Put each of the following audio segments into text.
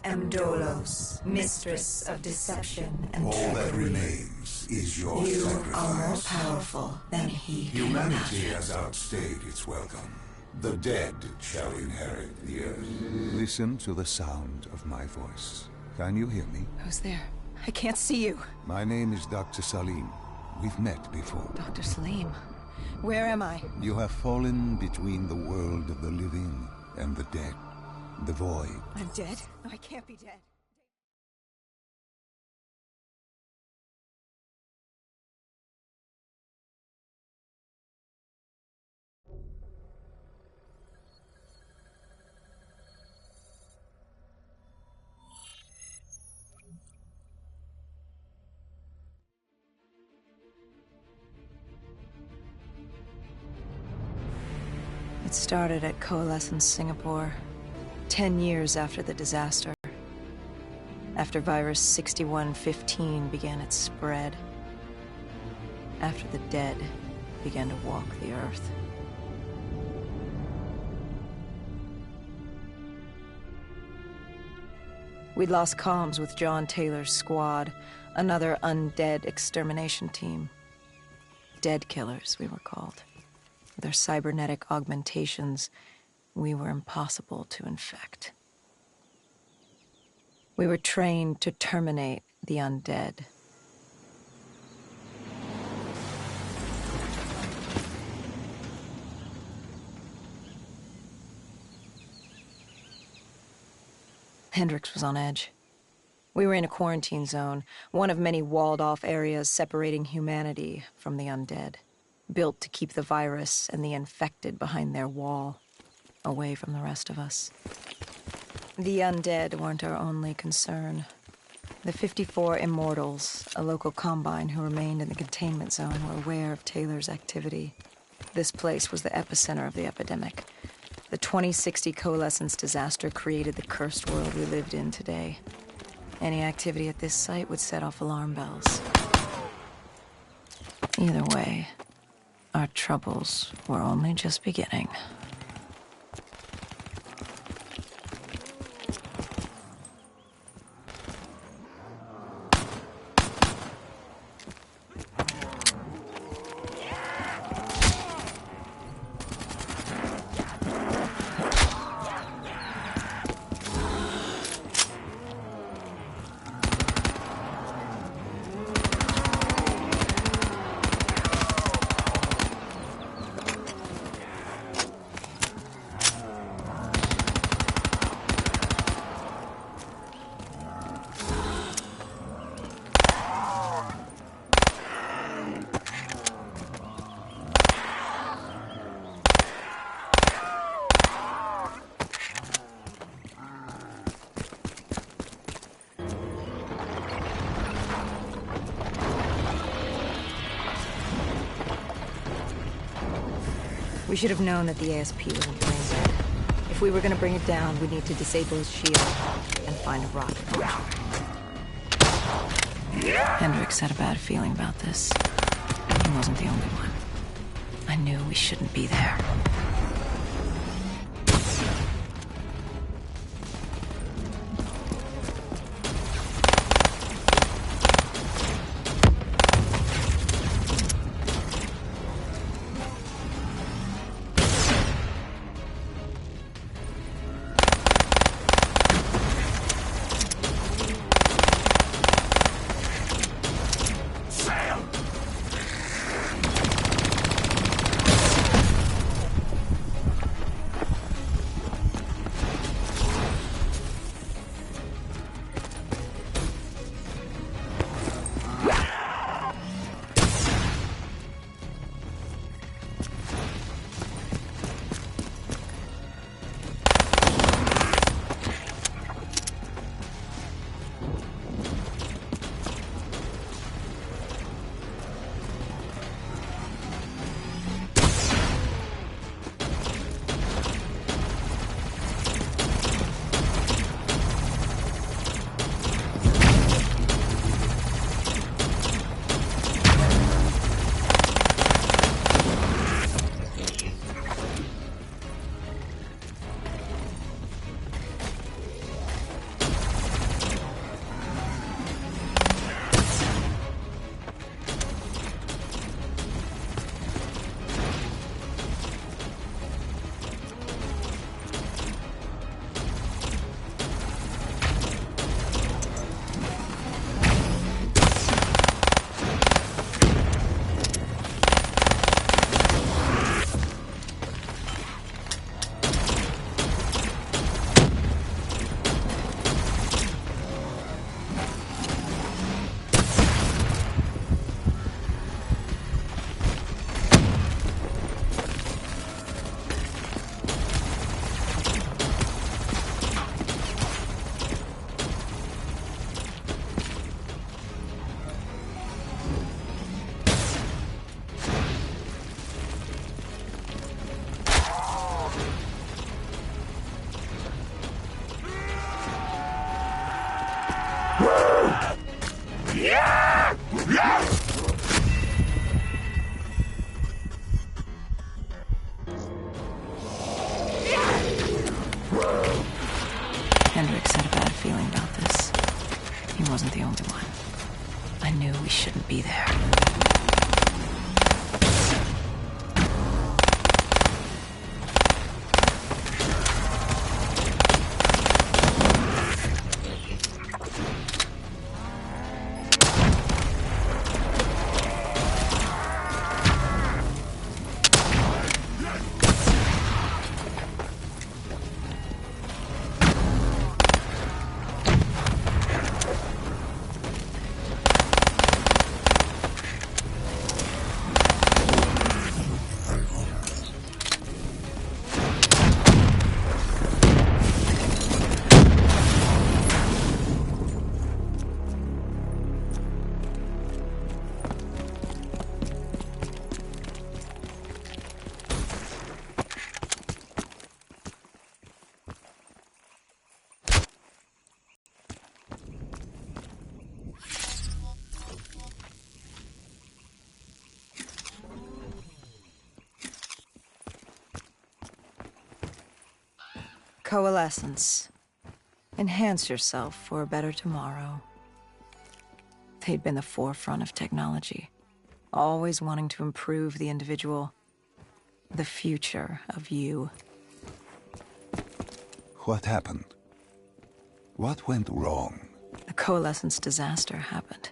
am Dolos, mistress of deception and trickery. All that remains is your sacrifice. You are more powerful than he. Humanity has outstayed its welcome. The dead shall inherit the earth. Listen to the sound of my voice. Can you hear me? Who's there? I can't see you. My name is Dr. Salim. We've met before. Dr. Salim. Where am I? You have fallen between the world of the living and the dead. The void. I'm dead? No, I can't be dead. It started at Coalescence Singapore, 10 years after the disaster. After virus 6115 began its spread. After the dead began to walk the earth. We'd lost comms with John Taylor's squad, another undead extermination team. Dead killers, we were called. With our cybernetic augmentations, we were impossible to infect. We were trained to terminate the undead. Hendricks was on edge. We were in a quarantine zone, one of many walled-off areas separating humanity from the undead, built to keep the virus and the infected behind their wall, away from the rest of us. The undead weren't our only concern. The 54 Immortals, a local combine who remained in the containment zone, were aware of Taylor's activity. This place was the epicenter of the epidemic. The 2060 Coalescence disaster created the cursed world we lived in today. Any activity at this site would set off alarm bells. Either way, our troubles were only just beginning. We should have known that the ASP wasn't playing dead. If we were going to bring it down, we'd need to disable its shield and find a rocket launcher. Hendricks had a bad feeling about this. He wasn't the only one. I knew we shouldn't be there. shouldn't be there. Coalescence. Enhance yourself for a better tomorrow. They'd been the forefront of technology, always wanting to improve the individual, the future of you. What happened? What went wrong? The Coalescence disaster happened.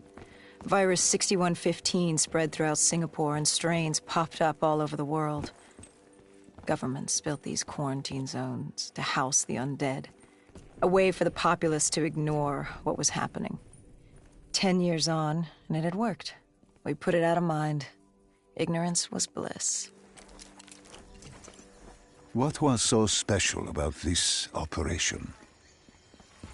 Virus 6115 spread throughout Singapore and strains popped up all over the world. Governments built these quarantine zones to house the undead, a way for the populace to ignore what was happening. 10 years on, and it had worked. We put it out of mind. Ignorance was bliss. What was so special about this operation?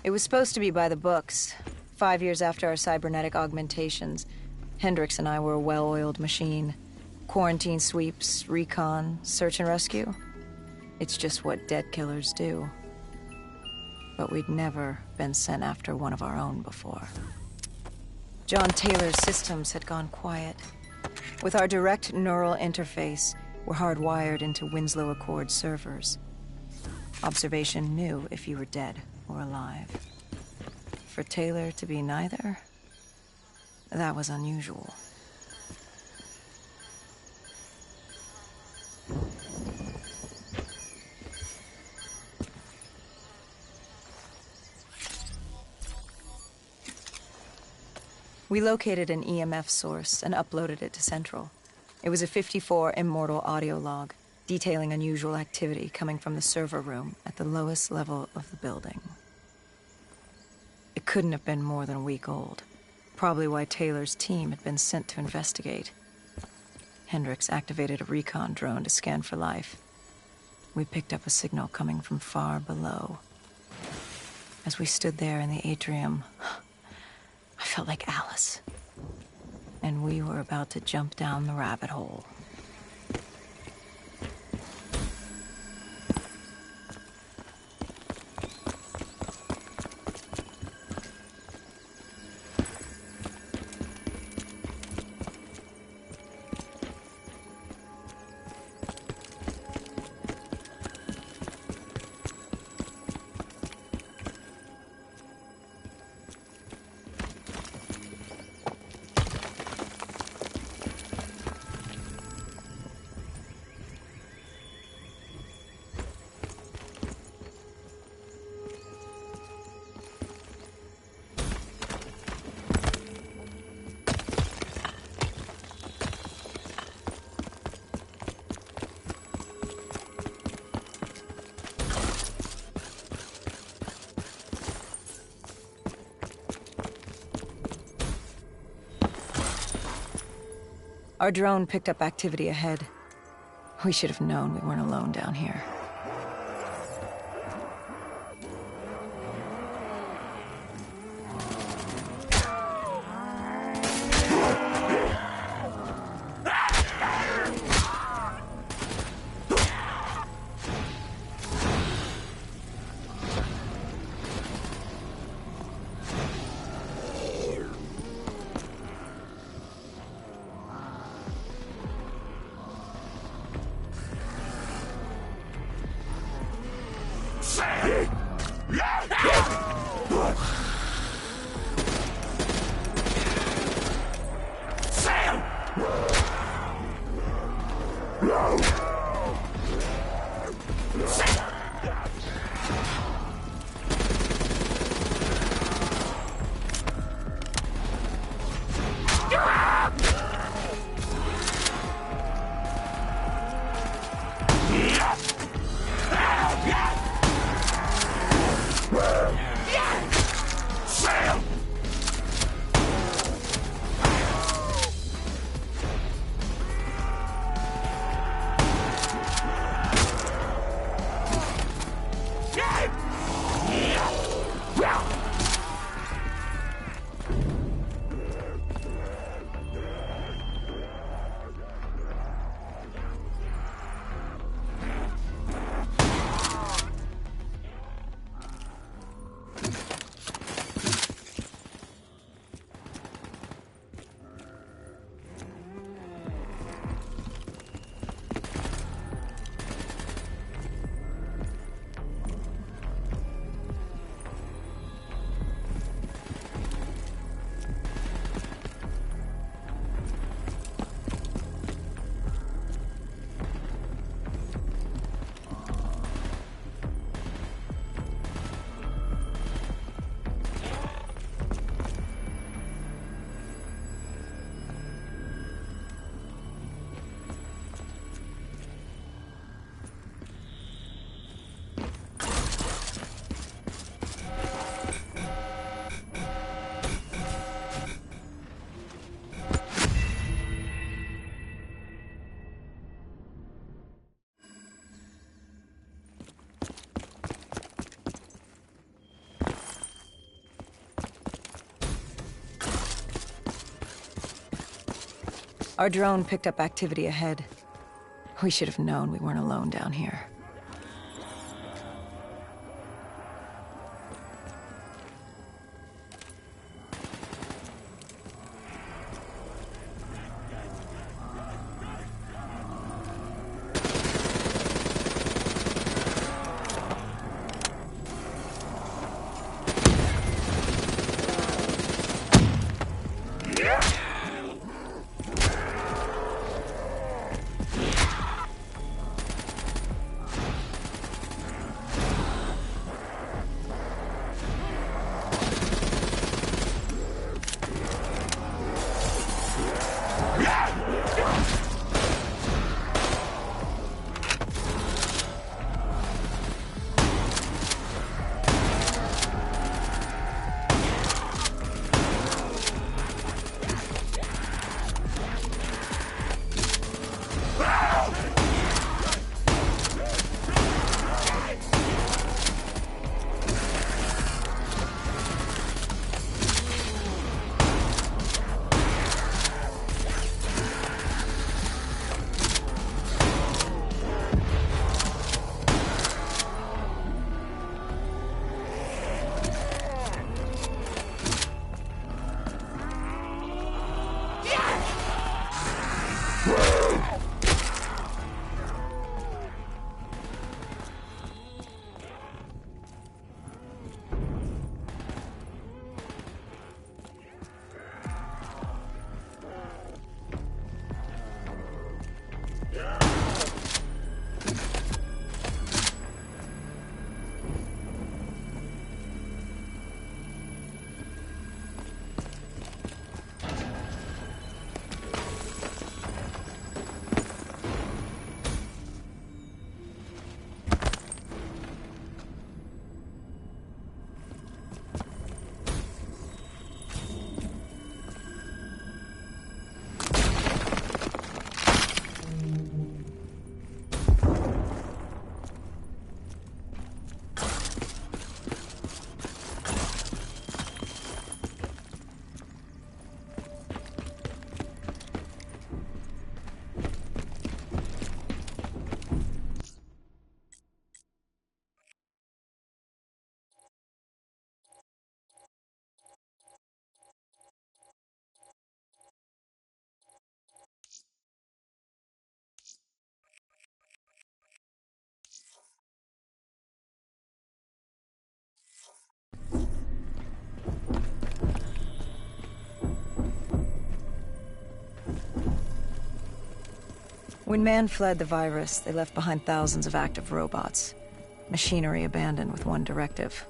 It was supposed to be by the books. 5 years after our cybernetic augmentations, Hendricks and I were a well-oiled machine. Quarantine sweeps, recon, search and rescue. It's just what dead killers do. But we'd never been sent after one of our own before. John Taylor's systems had gone quiet. With our direct neural interface, we're hardwired into Winslow Accord servers. Observation knew if you were dead or alive. For Taylor to be neither, that was unusual. We located an EMF source and uploaded it to Central. It was a 54 immortal audio log, detailing unusual activity coming from the server room at the lowest level of the building. It couldn't have been more than a week old, probably why Taylor's team had been sent to investigate. Hendricks activated a recon drone to scan for life. We picked up a signal coming from far below. As we stood there in the atrium, I felt like Alice. And we were about to jump down the rabbit hole. Our drone picked up activity ahead. We should have known we weren't alone down here. Our drone picked up activity ahead. We should have known we weren't alone down here. When man fled the virus, they left behind thousands of active robots. Machinery abandoned with one directive: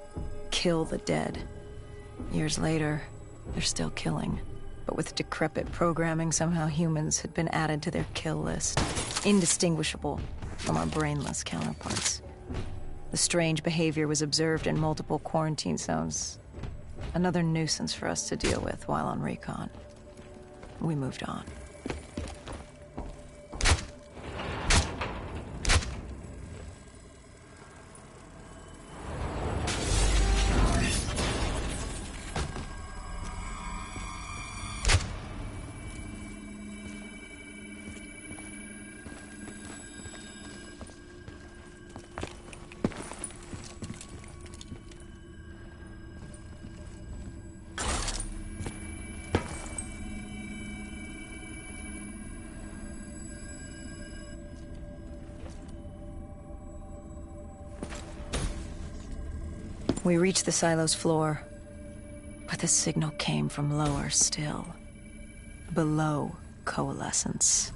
kill the dead. Years later, they're still killing. But with decrepit programming, somehow humans had been added to their kill list. Indistinguishable from our brainless counterparts. The strange behavior was observed in multiple quarantine zones. Another nuisance for us to deal with while on recon. We moved on. We reached the silo's floor, but the signal came from lower still, below coalescence.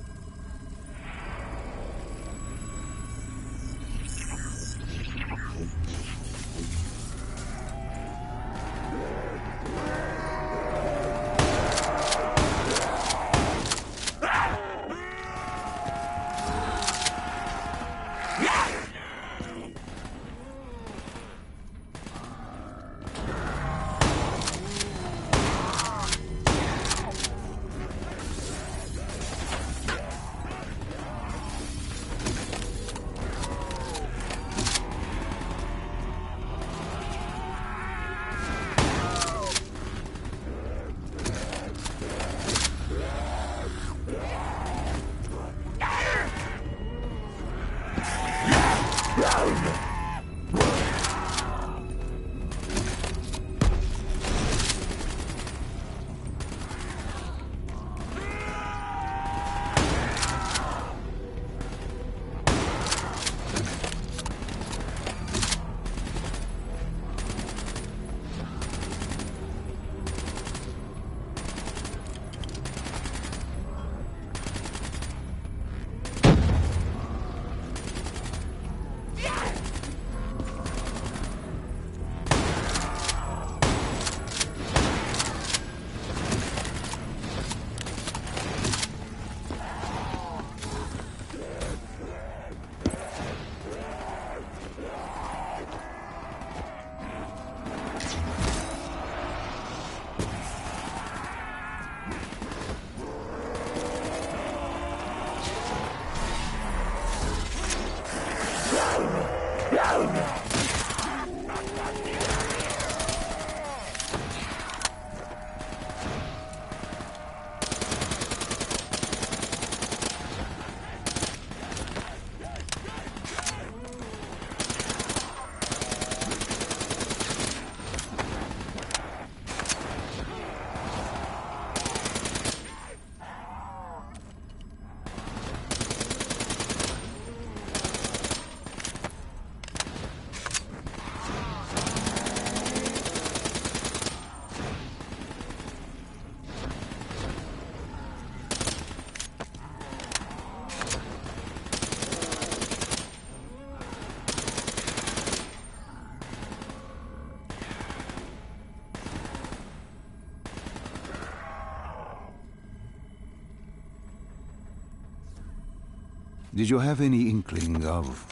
Did you have any inkling of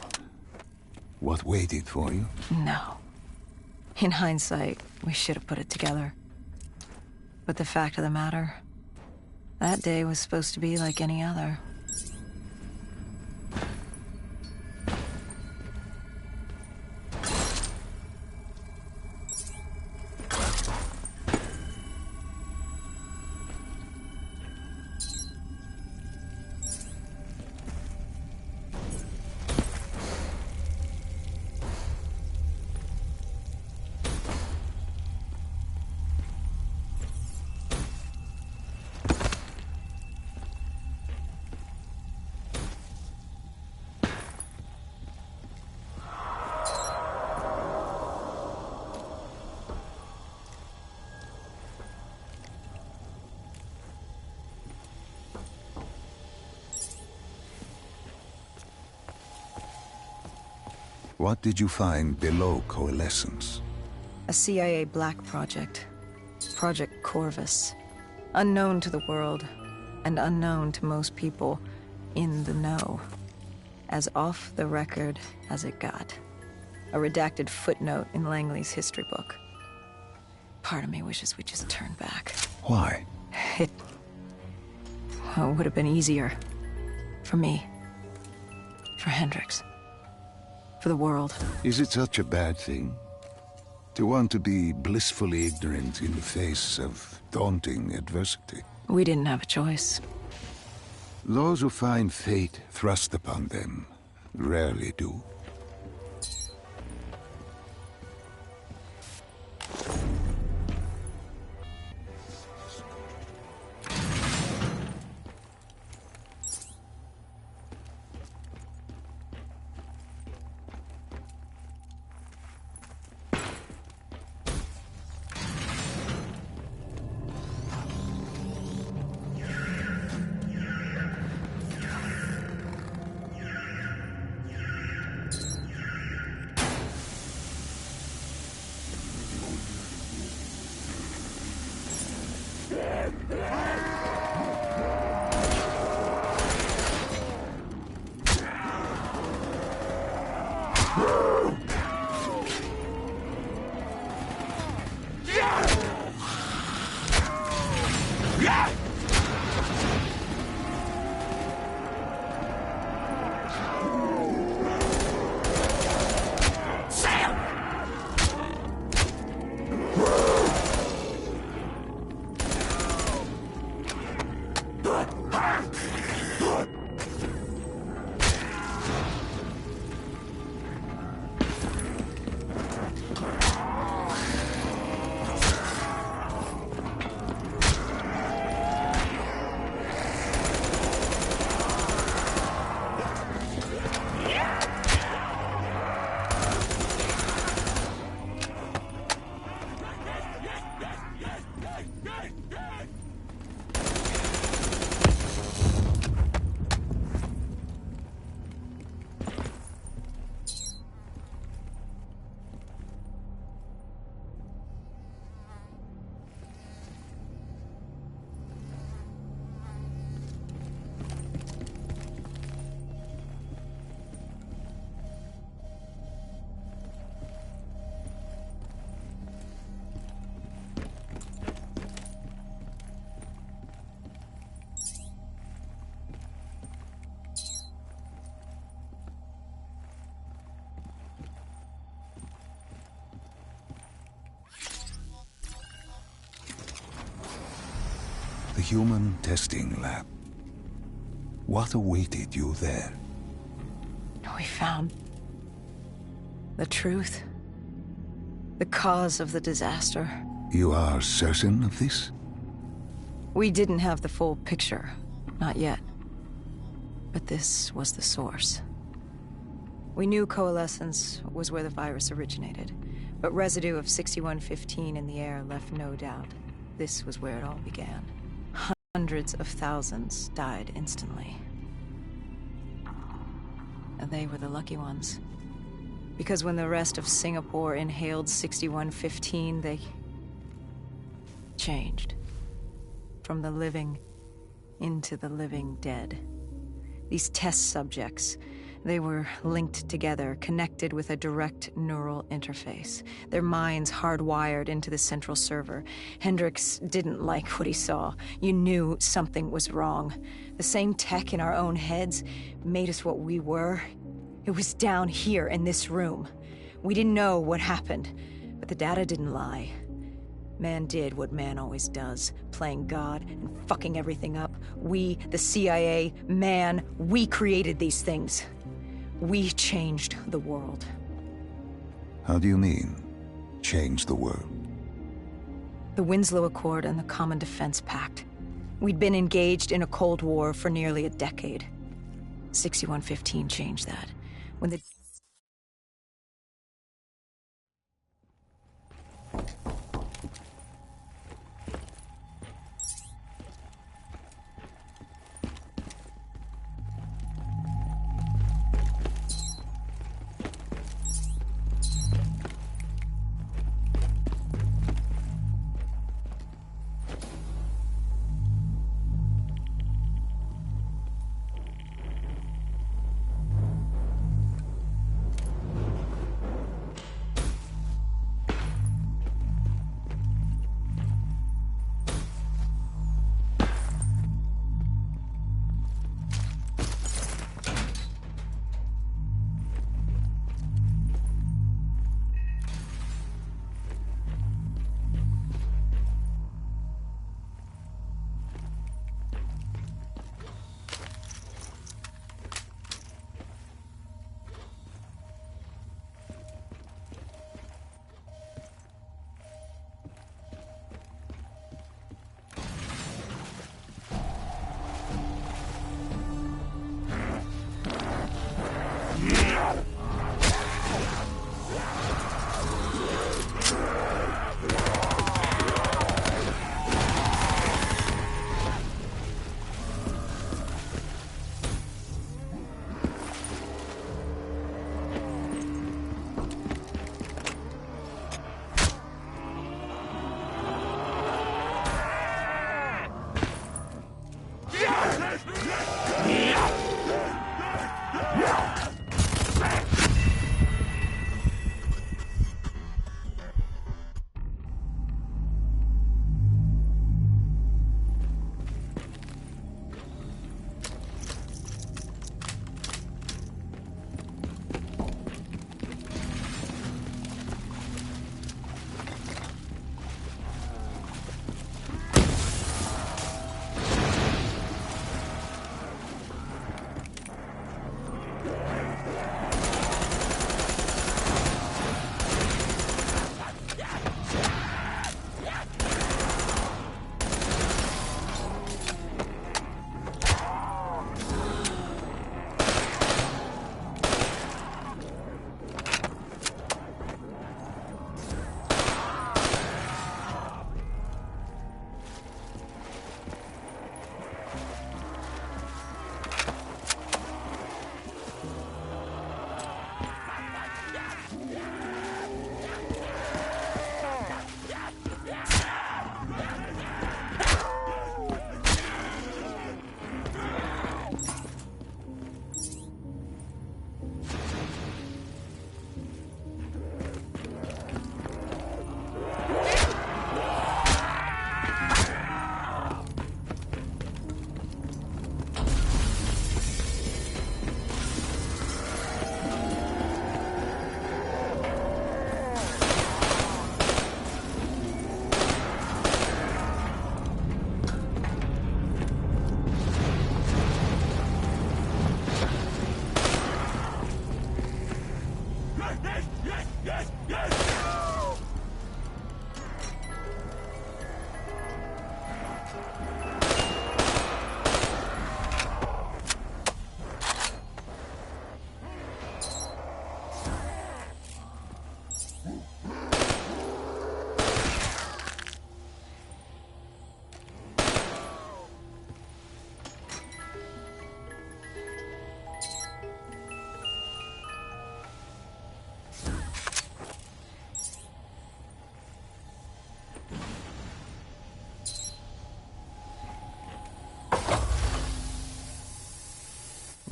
what waited for you? No. In hindsight, we should have put it together. But the fact of the matter, that day was supposed to be like any other. What did you find below Coalescence? A CIA Black project. Project Corvus. Unknown to the world, and unknown to most people in the know. As off the record as it got. A redacted footnote in Langley's history book. Part of me wishes we just turned back. Why? It would have been easier. For me. For Hendricks. For the world. Is it such a bad thing? To want to be blissfully ignorant in the face of daunting adversity? We didn't have a choice. Those who find fate thrust upon them rarely do. The human testing lab. What awaited you there? We found the truth. The cause of the disaster. You are certain of this? We didn't have the full picture. Not yet. But this was the source. We knew Coalescence was where the virus originated, but residue of 6115 in the air left no doubt. This was where it all began. Hundreds of thousands died instantly. And they were the lucky ones. Because when the rest of Singapore inhaled 6115, they changed. From the living into the living dead. These test subjects, they were linked together, connected with a direct neural interface. Their minds hardwired into the central server. Hendricks didn't like what he saw. You knew something was wrong. The same tech in our own heads made us what we were. It was down here in this room. We didn't know what happened, but the data didn't lie. Man did what man always does, playing God and fucking everything up. We, the CIA, man, we created these things. We changed the world. How do you mean, change the world? The Winslow Accord and the Common Defense Pact. We'd been engaged in a Cold War for nearly a decade. 6115 changed that. When the...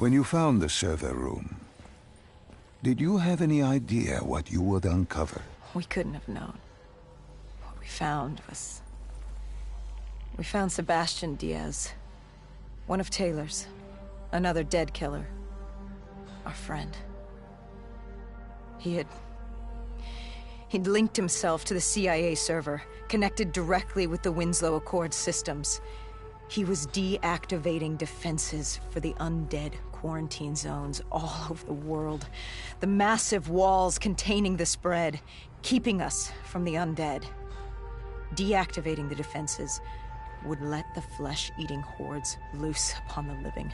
When you found the server room, did you have any idea what you would uncover? We couldn't have known. What we found was... We found Sebastian Diaz. One of Taylor's. Another dead killer. Our friend. He'd linked himself to the CIA server, connected directly with the Winslow Accord systems. He was deactivating defenses for the undead quarantine zones all over the world. The massive walls containing the spread, keeping us from the undead. Deactivating the defenses would let the flesh-eating hordes loose upon the living.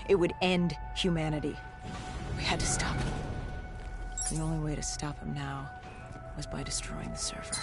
It would end humanity. We had to stop him. The only way to stop him now was by destroying the server.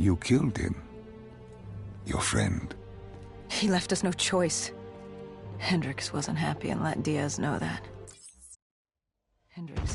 You killed him. Your friend. He left us no choice. Hendricks wasn't happy and let Diaz know that. Hendricks...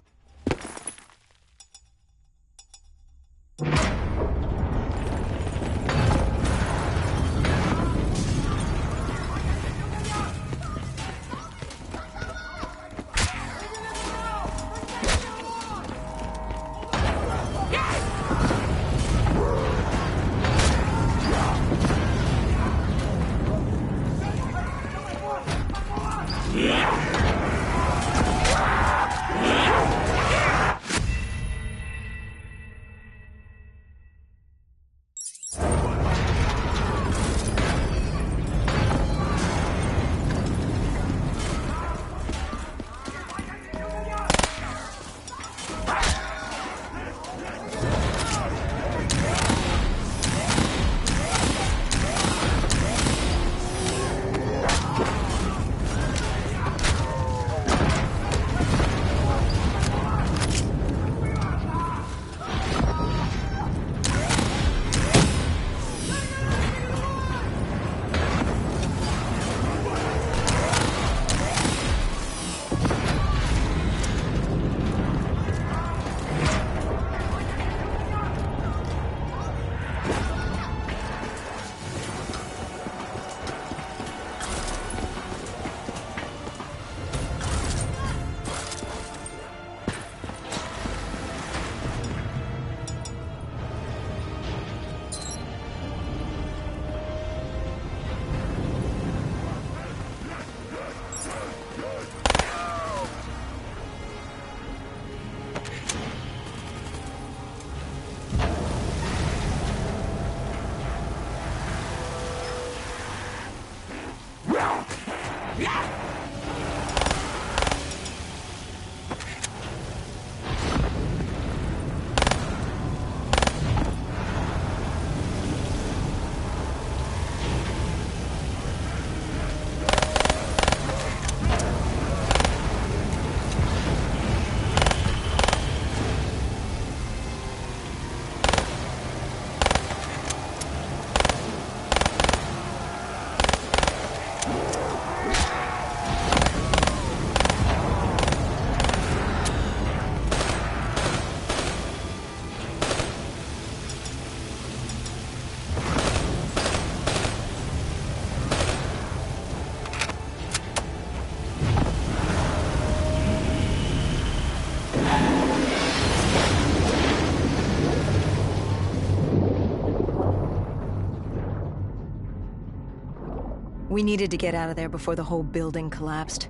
We needed to get out of there before the whole building collapsed.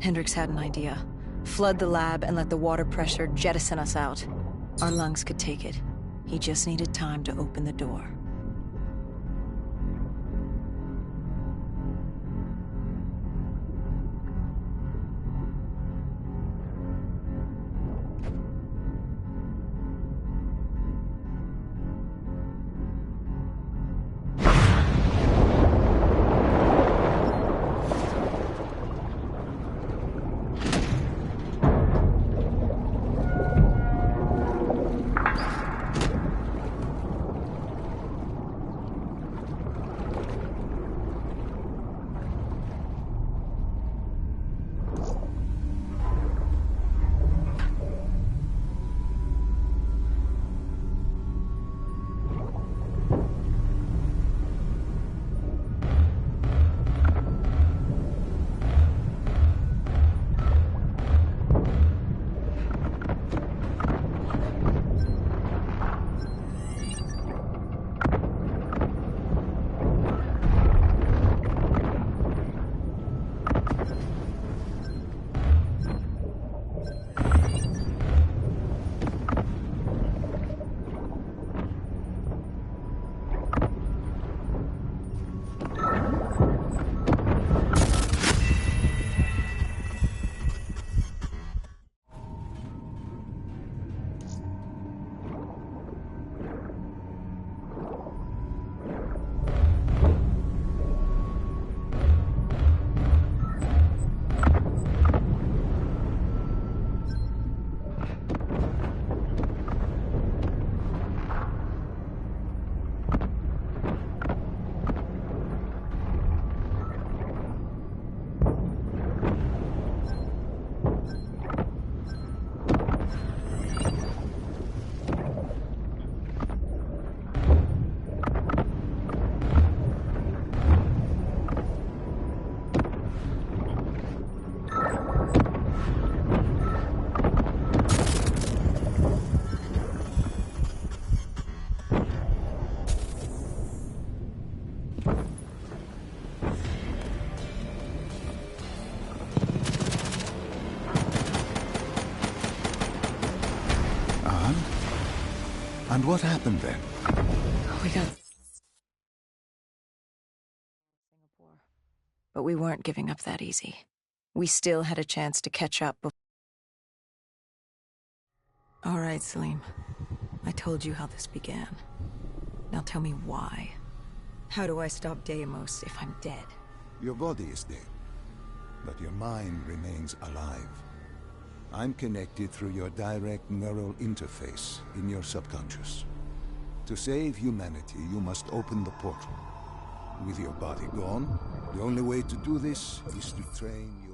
Hendricks had an idea. Flood the lab and let the water pressure jettison us out. Our lungs could take it. He just needed time to open the door. And what happened then? We got Singapore. But we weren't giving up that easy. We still had a chance to catch up before. All right, Salim. I told you how this began. Now tell me why. How do I stop Deimos if I'm dead? Your body is dead, but your mind remains alive. I'm connected through your direct neural interface in your subconscious. To save humanity, you must open the portal. With your body gone, the only way to do this is to train your